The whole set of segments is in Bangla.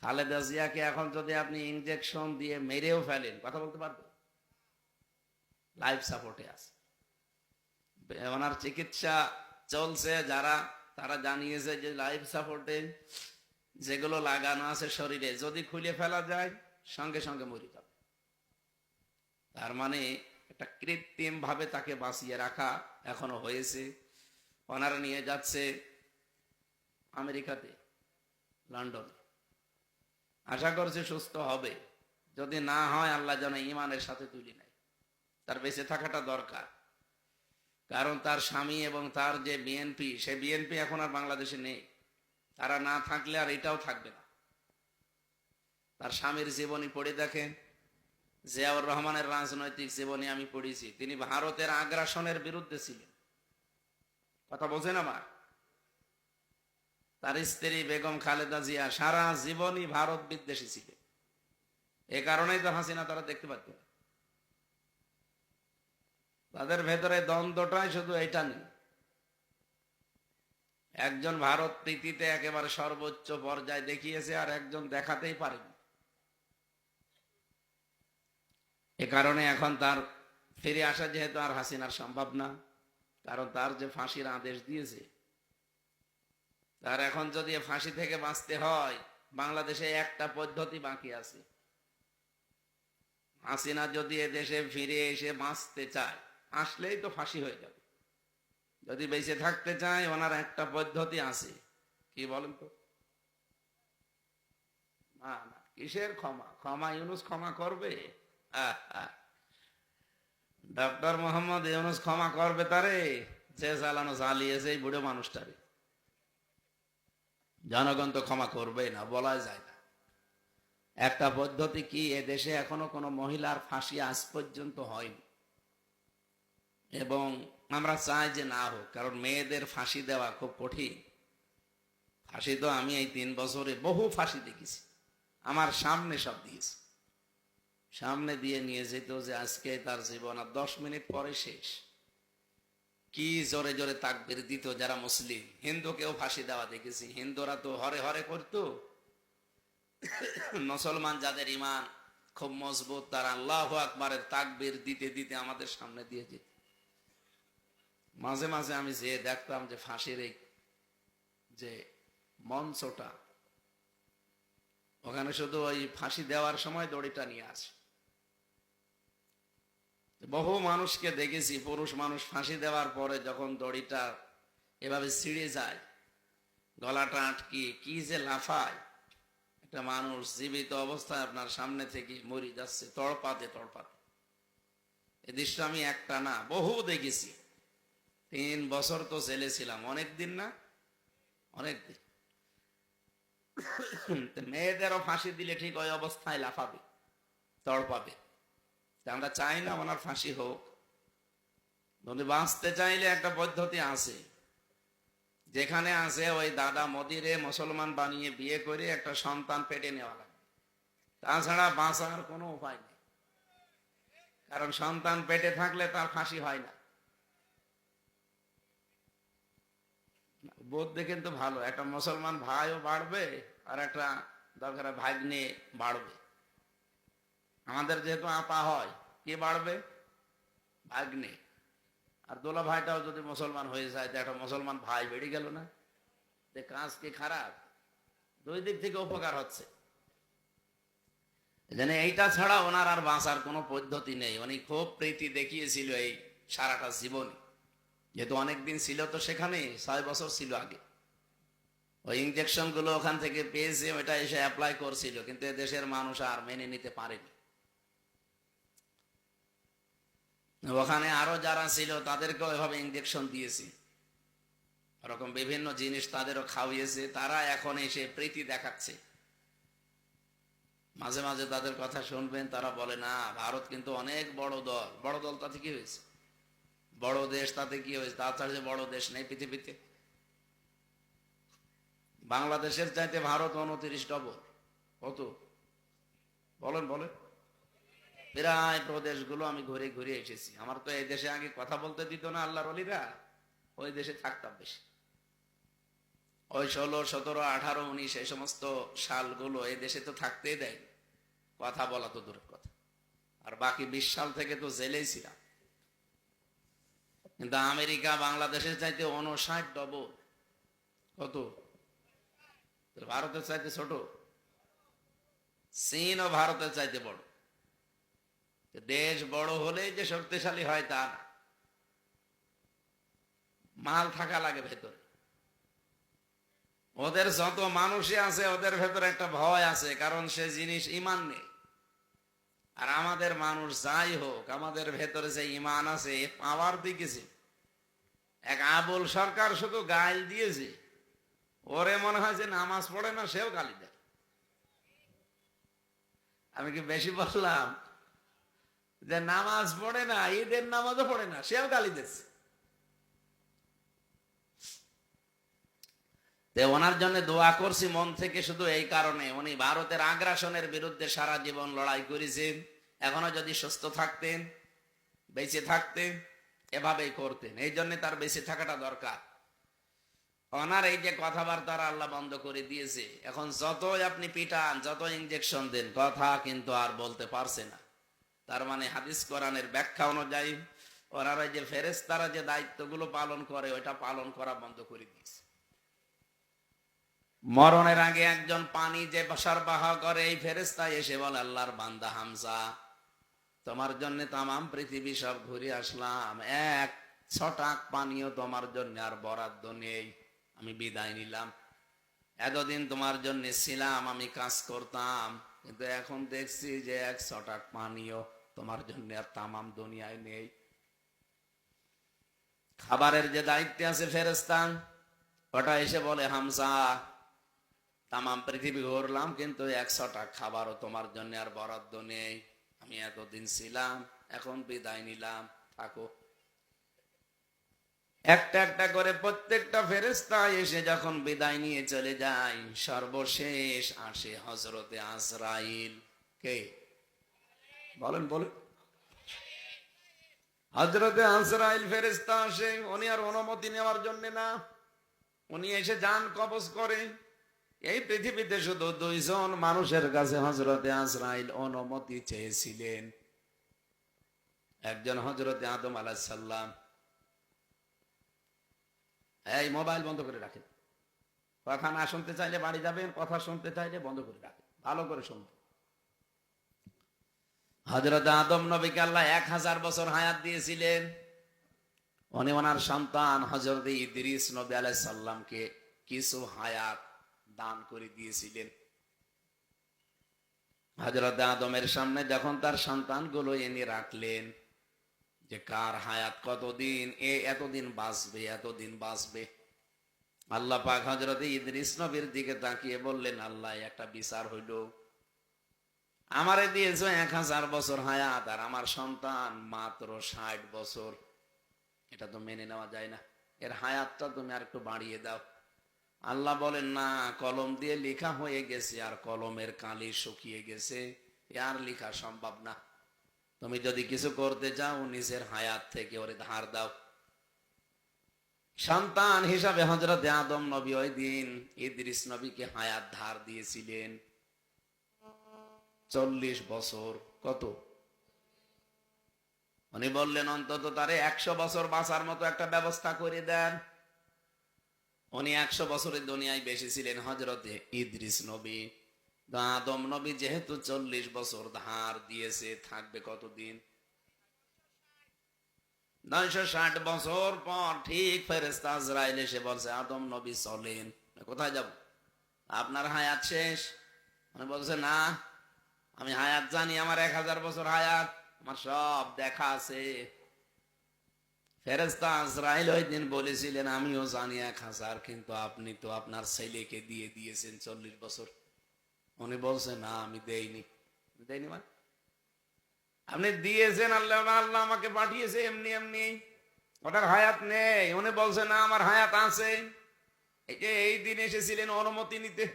খালেদা জিয়াকে এখন যদি আপনি ইনজেকশন দিয়ে মেরেও ফেলেন, কথা বলতে পারবে? লাইফ সাপোর্টে আছে, ওনার চিকিৎসা চলছে। যারা তারা জানিয়েছে যে লাইফ সাপোর্টে যেগুলো লাগানো আছে শরীরে, যদি খুলে ফেলা যায় সঙ্গে সঙ্গে মরে যাবে। তার মানে একটা কৃত্রিম ভাবে তাকে বাঁচিয়ে রাখা এখনো হয়েছে। ওনারা নিয়ে যাচ্ছে আমেরিকাতে, লন্ডনে। আশা করছে সুস্থ হবে। যদি না হয় আল্লাহ যেন ইমানের সাথে তুলে নেয়। তার বেঁচে থাকাটা দরকার, কারণ তার স্বামী এবং তার যে বিএনপি, সে বিএনপি এখন আর বাংলাদেশে নেই। তারা না থাকলে আর এটাও থাকবে না। তার স্বামীর জীবনী পড়ে দেখেন, জিয়াউর রহমানের রাজনৈতিক জীবনী আমি পড়েছি। তিনি ভারতের আগ্রাসনের বিরুদ্ধে ছিলেন, কথা বোঝেন আমার। তার স্ত্রী বেগম খালেদা জিয়া সারা জীবনই ভারত বিদ্বেষী ছিলেন। এ কারণেই তো হাসিনা তারা দেখতে পাচ্ছ। তাদের ভেতরে দ্বন্দ্বটাই শুধু এটা নেই। একজন ভারত প্রীতিতে একেবারে সর্বোচ্চ পর্যায়ে দেখিয়েছে, আর একজন দেখাতেই পারেনি। এ কারণে এখন তার ফিরে আসা যেহেতু আর হাসিনার সম্ভব না, কারণ তার যে ফাঁসির আদেশ দিয়েছে, তার এখন যদি ফাঁসি থেকে বাঁচতে হয়, বাংলাদেশে একটা পদ্ধতি বাকি আছে। হাসিনা যদি এদেশে ফিরে এসে বাঁচতে চায়, আসলেই তো ফাঁসি হয়ে যাবে। যদি বেঁচে থাকতে চায়, ওনার একটা পদ্ধতি আছে। কি বলেন তো? না না, কিসের ক্ষমা? ক্ষমা ইউনুস ক্ষমা করবে? ডক্টর মোহাম্মদ ইউনুস ক্ষমা করবে তারে? যে চালানো চালিয়েছে এই বুড়ো মানুষটারে। জনগণ তো ক্ষমা করবে না, বলা যায় না। একটা পদ্ধতি কি, এদেশে এখনো কোনো মহিলার ফাঁসি আজ পর্যন্ত হয়নি, এবং আমরা চাই যে না হোক, কারণ মেয়েদের ফাঁসি দেওয়া খুব কঠিন। ফাঁসি তো আমি এই 3 বছরে বহু ফাঁসি দেখেছি, আমার সামনে সব দিয়েছি। সামনে দিয়ে নিয়ে যেত যে আজকে তার জীবন আর 10 মিনিট পরে শেষ। কি জোরে জোরে তাকবীর দিত যারা মুসলিম। হিন্দুকেও ফাঁসি দেওয়া দেখেছি। হিন্দুরা তো হরে হরে করতো, মুসলমান যাদের ইমান খুব মজবুত, তারা আল্লাহু আকবারের তাকবীর দিতে দিতে আমাদের সামনে দিয়ে যেত। মাঝে মাঝে আমি যে দেখতাম যে ফাঁসির এই যে মঞ্চটা, ওখানে শুধু ওই ফাঁসি দেওয়ার সময় দড়িটা নিয়ে আসে। বহু মানুষকে দেখেছি, পুরুষ মানুষ ফাঁসি দেওয়ার পরে যখন দড়িটা এভাবে ছিঁড়ে যায়, গলাটা আটকিয়ে কি যে লাফায়। একটা মানুষ জীবিত অবস্থায় আপনার সামনে থেকে মরে যাচ্ছে তড়পাতে তড়পাতে। এই দৃশ্য আমি একটা না বহু দেখেছি। 3 বছর তো জেলে ছিলাম, অনেক দিন না? অনেক দিন। মেয়েদেরও ফাঁসি দিলে ঠিক ওই অবস্থায় লাফাবে, তড়পাবে। আমরা চাই না ওনার ফাঁসি হোক। যদি বাঁচতে চাইলে একটা পদ্ধতি আছে, যেখানে আছে ওই দাদা মোদিরে মুসলমান বানিয়ে বিয়ে করে একটা সন্তান পেটে নেওয়া লাগবে। তাছাড়া বাঁচার কোনো উপায় নেই, কারণ সন্তান পেটে থাকলে তার ফাঁসি হয় না। বোধ দেখেন তো ভালো, একটা মুসলমান ভাইও বাড়বে, আর একটা দরকার ভাগ্নে বাড়বে। আমাদের যেহেতু আপা হয়, কে বাড়বে? ভাগ্নে। আর দোলা ভাইটাও যদি মুসলমান হয়ে যায়, তো একটা মুসলমান ভাই বেড়ে গেল না? কাজ কি খারাপ? দুই দিক থেকে উপকার হচ্ছে। এইটা ছাড়া ওনার আর বাঁচার কোনো পদ্ধতি নেই। উনি খুব প্রীতি দেখিয়েছিল এই সারাটা জীবনে, যেহেতু অনেকদিন ছিল তো সেখানে, 6 বছর ছিল আগে। ওই ইঞ্জেকশন গুলো ওখান থেকে পেয়েছে, ওইটা এসে অ্যাপ্লাই করছিল, কিন্তু দেশের মানুষ আর মেনে নিতে পারেনি। ওখানে আরো যারা ছিল তাদেরকেও এভাবে ইঞ্জেকশন দিয়েছে, ওরকম বিভিন্ন জিনিস তাদেরও খাওয়িয়েছে। তারা এখন এসে প্রীতি দেখাচ্ছে। মাঝে মাঝে তাদের কথা শুনবেন, তারা বলে না ভারত কিন্তু অনেক বড় দল। বড় দল তাতে কি হয়েছে? বড় দেশ তাতে কি হয়েছে? তাছাড়া যে বড় দেশ নেই পৃথিবীতে। বাংলাদেশের চাইতে ভারত 29 ডবল। কত বলেন বলেন? প্রায় প্রদেশগুলো আমি ঘুরে ঘুরে এসেছি। আমার তো এই দেশে আগে কথা বলতে দিত না আল্লাহর ওলিরা, ওই দেশে থাকতাম বেশি। ওই 16, 17, 18, 19 এই সমস্ত সালগুলো এই দেশে তো থাকতেই দেয়, কথা বলা তো দূরের কথা। আর বাকি 20 সাল থেকে তো জেলেই ছিলাম। কিন্তু আমেরিকা বাংলাদেশের চাইতে 59 ডবল। কত? ভারতের চাইতে ছোট। চীন ও ভারতের চাইতে বড়। দেশ বড় হলেই যে শক্তিশালী হয় তা না, মাল থাকা লাগে ভেতরে। ওদের যত মানুষই আছে ওদের ভেতরে একটা ভয় আছে, কারণ সে জিনিস ঈমান নেই। আর আমাদের মানুষ যাই হোক, আমাদের ভেতরে যে ঈমান আছে পাওয়ার দিকেছে। এক আবুল সরকার শুধু গাল দিয়েছে, ওরে মনে হয় যে নামাজ পড়ে না, সেও গালি দেয়। আমি কি বেশি বললাম? যে নামাজ পড়ে না, ঈদের নামাজও পড়ে না, সেও গালি দিচ্ছে। ওনার জন্য দোয়া করছি মন থেকে, শুধু এই কারণে উনি ভারতের আগ্রাসনের বিরুদ্ধে সারা জীবন লড়াই করেছেন। এখনো যদি সুস্থ থাকতেন, বেঁচে থাকতেন, এভাবেই করতেন। এই জন্য তার বেঁচে থাকাটা দরকার। ওনার এই যে কথাবার্তা আল্লাহ বন্ধ করে দিয়েছে, এখন যতই আপনি পিটান, যত ইনজেকশন দেন, কথা কিন্তু আর বলতে পারছে না। তার মানে হাদিস কোরআনের ব্যাখ্যা অনুযায়ী ওনারা যে ফেরেশতারা যে দায়িত্বগুলো পালন করে, ওইটা পালন করা বন্ধ করে দিয়েছে। মরণের আগে একজন পানি যে সরবরাহ করে, এই ফেরেশতা এসে বলে, আল্লাহর বান্দা হামজা, তোমার জন্য তামাম পৃথিবী সব ঘুরে আসলাম, এক ছটাক পানিও তোমার জন্য আর বরাদ্দ নেই, আমি বিদায় নিলাম। এতদিন তোমার জন্য ছিলাম, আমি কাজ করতাম, কিন্তু এখন দেখছি যে এক ছটাক পানিও তোমার জন্য আর তামাম দুনিয়ায় নেই। খাবারের যে দায়িত্ব আছে ফেরেশতা, ওটা এসে বলে, হামজা, তামাম পৃথিবী ঘুরলাম, কিন্তু 100টা খাবারও তোমার জন্য আর বরাদ্দ নেই, আমি এতদিন ছিলাম, এখন বিদায় নিলাম, থাকো। একটা একটা করে প্রত্যেকটা ফেরেশতা এসে যখন বিদায় নিয়ে চলে যায়, সর্বশেষ আসে হযরতে আজরাইল। কে? বলেন বলেন। হযরতে আজরাইল ফেরেশতা আসে। উনি আর অনুমতি নেওয়ার জন্য না, উনি এসে জান কবজ করে। এই পৃথিবীতে শুধু 2 জন মানুষের কাছে হযরতে আজরাইল অনুমতি চেয়েছিলেন। একজন হযরতে আদম আলাইহিস সালাম। এই মোবাইল বন্ধ করে রাখেন, কথা না শুনতে চাইলে বাড়ি যাবেন, কথা শুনতে চাইলে বন্ধ করে রাখেন, ভালো করে শুনবেন। হযরত আদম নবীকে আল্লাহ 1000 বছর হায়াত দিয়েছিলেন। উনি ওনার সন্তান হযরত ইদ্রিস নবী আলাইহিস সালামকে কিছু হায়াত দান করে দিয়েছিলেন। হযরত আদমের সামনে যখন তার সন্তানগুলো এনে রাখলেন যে কার হায়াত কতদিন, এতদিন বাঁচবে, এতদিন বাঁচবে, আল্লাহ পাক হযরত ইদ্রিস নবীর দিকে তাকিয়ে বললেন, আল্লাহ একটা বিচার হইল, আমারে দিয়েছো 1000 বছর হায়াত, আর আমার সন্তান মাত্র 60 বছর। এটা তো মেনে নেওয়া যায় না, এর হায়াতটা তুমি আর একটু বাড়িয়ে দাও। আল্লাহ বলেন, না, কলম দিয়ে লেখা হয়ে গেছে, আর কলমের কালি শুকিয়ে গেছে, আর লেখা সম্ভব না। তুমি যদি কিছু করতে চাও, নিজের হায়াত থেকে ওরে ধার দাও। সন্তান হিসাবে হযরত আদম নবী ওই দিন ইদ্রিস নবীকে হায়াত ধার দিয়েছিলেন 40 বছর। কত? উনি বললেন, অন্তত তারে 100 বছর বাঁচার মতো একটা ব্যবস্থা করে দেন। উনি 100 বছরের দুনিয়ায় বেশি ছিলেন হযরতে ইদ্রিস নবী। আদম নবী যেহেতু 40 বছর ধার দিয়েছে, থাকবে কতদিন? 960 বছর পর ঠিক ফেরেশতা আজরাইল এসে বলছে, আদম নবী চলেন। কোথায় যাব? আপনার হায়াত শেষ। উনি বলছে, না, আমি হায়াত জানি, আমার 1000 বছর হায়াত, আমার সব দেখা আছে। ফেরেশতা আজরাইল ওই দিন বলেছিলেন, আমিও জানি 1000, কিন্তু আপনি তো আপনার ছেলেকে দিয়ে দিয়েছেন 40 বছর। উনি বলছে, না, আমি দেইনি। দেইনি মানে? আপনি দিয়েছেন, আল্লাহ আল্লাহ আমাকে পাঠিয়েছে এমনি এমনি, ওটার হায়াত নেই। উনি বলছে, না, আমার হায়াত আছে। এই দিন এসেছিলেন অনুমতি নিতে।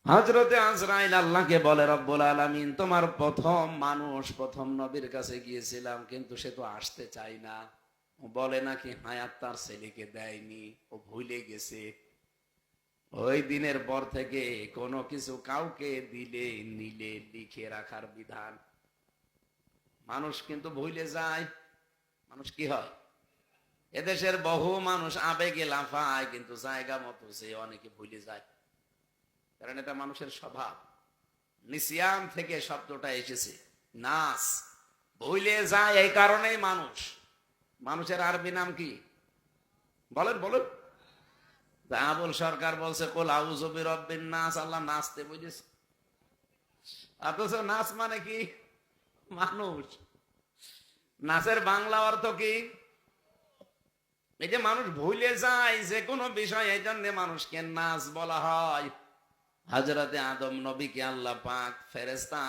হযরতে আজরাইল আল্লাহকে বলে, রব্বুল আলামিন, তোমার প্রথম মানুষ, প্রথম নবীর কাছে গিয়েছিলাম, কিন্তু সে তো আসতে চায় না। ও বলে নাকি হায়াত তার ছেলেকে দেয়নি, ও ভুলে গেছে। ওই দিনের পর থেকে কোনো কিছু কাউকে দিলে নিলে লিখে রাখার বিধান। মানুষ কিন্তু ভুলে যায়। মানুষ কি হয়, এদেশের বহু মানুষ আবেগে লাফায়, কিন্তু জায়গা মতো সে অনেকে ভুলে যায়। কারণ এটা মানুষের স্বভাব। নিসিয়ান থেকে শব্দটা এসেছে, নাস, ভুলে যায়। এই কারণেই মানুষ, মানুষের আরবি নাম কি বলেন বলেন? আবুল সরকার বলছে কুল আউযু বিরাব্বিন নাস, আল্লাহ নাচতে বুঝেছে। অথচ নাচ মানে কি? মানুষ। নাচের বাংলা অর্থ কি? এই যে মানুষ ভুলে যায় যে কোনো বিষয়, এই জন্য মানুষকে নাচ বলা হয়। হযরতে আদম নবীকে আল্লাহ পাক ফেরেশতা